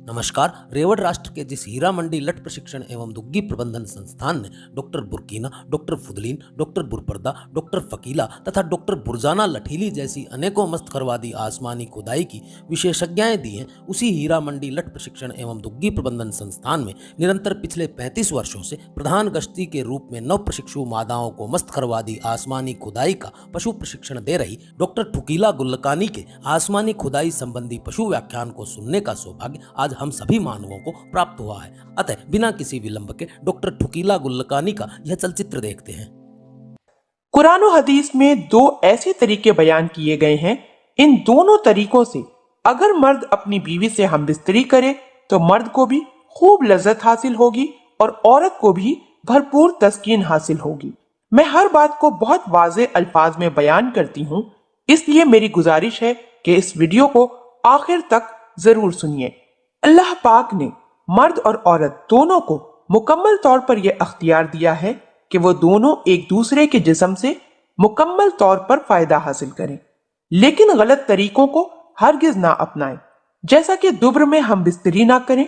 नमस्कार। रेवड़ राष्ट्र के जिस हीरा मंडी लट प्रशिक्षण एवं दुग्गी प्रबंधन संस्थान ने डॉक्टर बुर्कीना, डॉक्टर फुदलीन, डॉक्टर बुरपर्दा, डॉक्टर फकीला तथा डॉक्टर बुरजाना लठीली जैसी अनेकों मस्तखरवादी आसमानी खुदाई की विशेषज्ञाएं दी हैं, उसी हीरा मंडी लट प्रशिक्षण एवं दुग्गी प्रबंधन संस्थान में निरंतर पिछले 35 वर्षों से प्रधान गश्ती के रूप में नव प्रशिक्षु मादाओं को मस्तखरवादी आसमानी खुदाई का पशु प्रशिक्षण दे रही डॉक्टर ठुकीला गुल्लकानी के आसमानी खुदाई संबंधी पशु व्याख्यान को सुनने का सौभाग्य आज हम सभी मानवों को प्राप्त हुआ है। अतः बिना किसी विलंब के डॉक्टर ठुकीला गुल्लकानी का यह चलचित्र देखते हैं। कुरान और हदीस में दो ऐसे तरीके बयान किए गए हैं। इन दोनों तरीकों से अगर मर्द अपनी बीवी से हमबिस्तरी करे तो मर्द को भी खूब लज्जत हासिल होगी और औरत को भी भरपूर तस्कीन हासिल होगी। मैं हर बात को बहुत वाज़े अल्फाज में बयान करती हूँ, इसलिए मेरी गुजारिश है कि इस वीडियो को आखिर तक जरूर सुनिए। अल्लाह पाक ने मर्द और औरत दोनों को मुकम्मल तौर पर यह अख्तियार दिया है कि वो दोनों एक दूसरे के जिस्म से मुकम्मल तौर पर फायदा हासिल करें, लेकिन गलत तरीकों को हरगिज ना अपनाएं, जैसा कि दुब्र में हम बिस्तरी ना करें,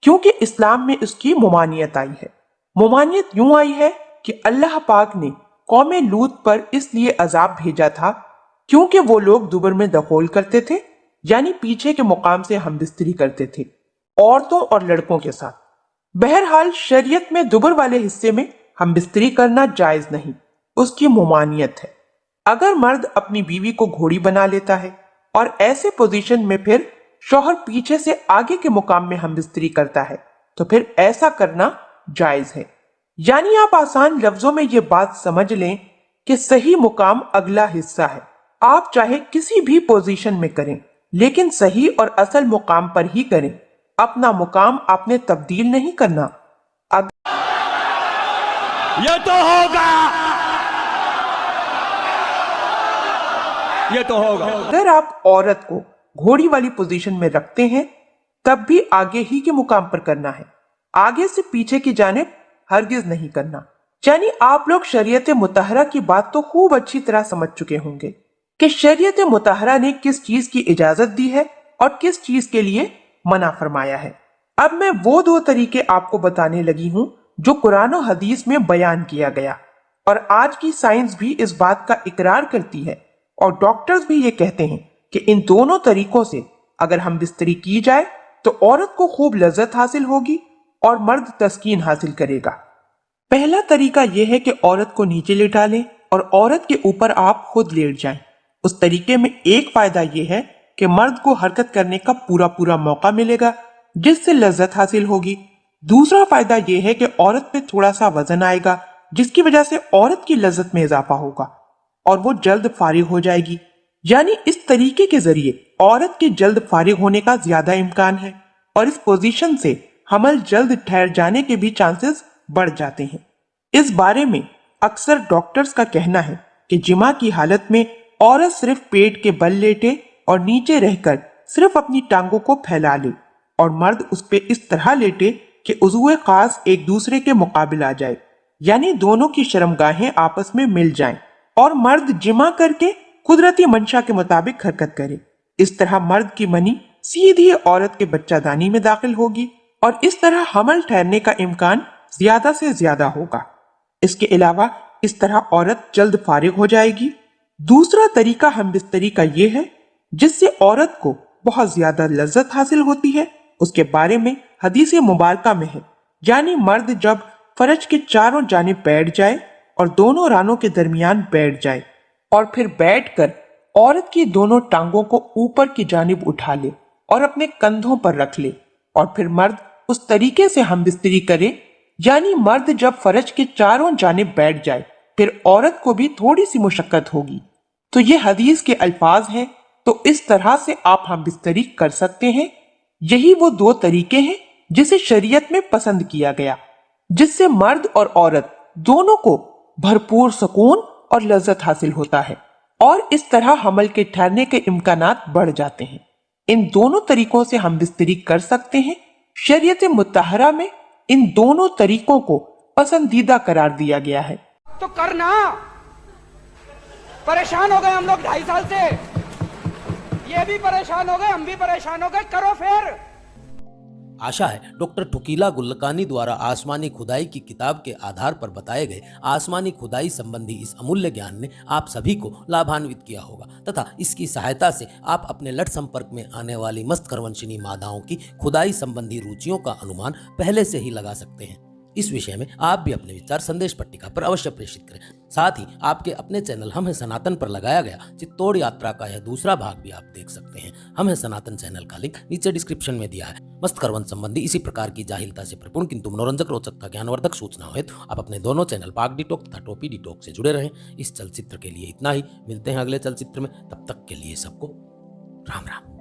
क्योंकि इस्लाम में उसकी मुमानियत आई है। मुमानियत यूं आई है कि अल्लाह पाक ने कौम लूत पर इसलिए अजाब भेजा था क्योंकि वो लोग दुब्र में दखोल करते थे, यानी पीछे के मुकाम से हम बिस्तरी करते थे औरतों और लड़कों के साथ। बहरहाल शरीयत में दुबर वाले हिस्से में हम बिस्तरी करना जायज नहीं, उसकी मुमानियत है। अगर मर्द अपनी बीवी को घोड़ी बना लेता है और ऐसे पोजीशन में फिर शौहर पीछे से आगे के मुकाम में हम बिस्तरी करता है तो फिर ऐसा करना जायज है। यानी आप आसान लफ्जों में ये बात समझ लें कि सही मुकाम अगला हिस्सा है। आप चाहे किसी भी पोजीशन में करें, लेकिन सही और असल मुकाम पर ही करें। अपना मुकाम आपने तब्दील नहीं करना। ये तो होगा, ये तो होगा। अगर आप औरत को घोड़ी वाली पोजीशन में रखते हैं तब भी आगे ही के मुकाम पर करना है, आगे से पीछे की जानिब हरगिज नहीं करना। यानी आप लोग शरीयत मुतहरा की बात तो खूब अच्छी तरह समझ चुके होंगे कि शरीयत मुतहरा ने किस चीज की इजाजत दी है और किस चीज के लिए मना फरमाया है। अब मैं वो दो तरीके आपको बताने लगी हूँ जो कुरान और हदीस में बयान किया गया, और आज की साइंस भी इस बात का इकरार करती है और डॉक्टर्स भी ये कहते हैं कि इन दोनों तरीकों से अगर हम बिस्तरी की जाए तो औरत को खूब लज्जत हासिल होगी और मर्द तस्कीन हासिल करेगा। पहला तरीका यह है कि औरत को नीचे लेटा लें और औरत के ऊपर आप खुद लेट जाएं। उस तरीके में एक फायदा यह है कि मर्द को हरकत करने का पूरा मौका मिलेगा, जिससे लज्जत हासिल होगी। दूसरा फायदा यह है कि औरत पे थोड़ा सा वजन आएगा, जिसकी वजह से औरत की लज्जत में इजाफा होगा और वो जल्द फारिग हो जाएगी। यानी इस तरीके के जरिए औरत के जल्द फारिग होने का ज्यादा इम्कान है और इस पोजीशन से हमल जल्द ठहर जाने के भी चांसेस बढ़ जाते हैं। इस बारे में अक्सर डॉक्टर्स का कहना है कि जिमा की हालत में औरत सिर्फ पेट के बल लेटे और नीचे रहकर सिर्फ अपनी टांगों को फैला ले और मर्द उस पे इस तरह लेटे कि उज़्वे खास एक दूसरे के मुकाबिल आ जाए, यानी दोनों की शर्मगाहें आपस में मिल जाएं और मर्द जिमा करके कुदरती मंशा के मुताबिक हरकत करे। इस तरह मर्द की मनी सीधी औरत के बच्चादानी में दाखिल होगी और इस तरह हमल ठहरने का इम्कान ज्यादा से ज्यादा होगा। इसके अलावा इस तरह औरत जल्द फारिग हो जाएगी। दूसरा तरीका हम बिस्तरी का ये है जिससे औरत को बहुत ज्यादा लज्जत हासिल होती है। उसके बारे में हदीस मुबारका में है, यानी मर्द जब फरज के चारों जानिब बैठ जाए और दोनों रानों के दरमियान बैठ जाए और फिर बैठकर औरत की दोनों टांगों को ऊपर की जानिब उठा ले और अपने कंधों पर रख ले और फिर मर्द उस तरीके से हम बिस्तरी करे, यानी मर्द जब फरज के चारों जानिब बैठ जाए फिर औरत को भी थोड़ी सी मुशक्कत होगी। तो ये हदीस के अल्फाज हैं, तो इस तरह से आप हम बिस्तरी कर सकते हैं। यही वो दो तरीके हैं जिसे शरीयत में पसंद किया गया, जिससे मर्द और औरत दोनों को भरपूर सुकून और लज्जत हासिल होता है और इस तरह हमल के ठहरने के इम्कानात बढ़ जाते हैं। इन दोनों तरीकों से हम बिस्तरी कर सकते हैं। शरीयत मुतहरा में इन दोनों तरीकों को पसंदीदा करार दिया गया है। तो करना, परेशान हो गए हम लोग 2.5 साल से, ये भी परेशान हो गए, हम भी परेशान हो गए, करो फिर। आशा है डॉक्टर ठुकीला गुल्लकानी द्वारा आसमानी खुदाई की किताब के आधार पर बताए गए आसमानी खुदाई संबंधी इस अमूल्य ज्ञान ने आप सभी को लाभान्वित किया होगा तथा इसकी सहायता से आप अपने लट संपर्क में आने वाली मस्तकरवंशिनी मादाओं की खुदाई संबंधी रुचियों का अनुमान पहले से ही लगा सकते हैं। इस विषय में आप भी अपने विचार संदेश पट्टिका पर अवश्य प्रेषित करें। साथ ही आपके अपने चैनल हम हैं सनातन पर लगाया गया चित्तौड़ यात्रा का यह दूसरा भाग भी आप देख सकते हैं। हम हैं सनातन चैनल का लिंक नीचे डिस्क्रिप्शन में दिया है। मस्तकरवन संबंधी इसी प्रकार की जाहिलता से परिपूर्ण किंतु मनोरंजक, रोचक तथा ज्ञानवर्धक सूचना हो तो आप अपने दोनों चैनल पाक डिटॉक तथा टोपी डिटॉक से जुड़े रहें। इस चलचित्र के लिए इतना ही, मिलते हैं अगले चलचित्र में, तब तक के लिए सबको राम राम।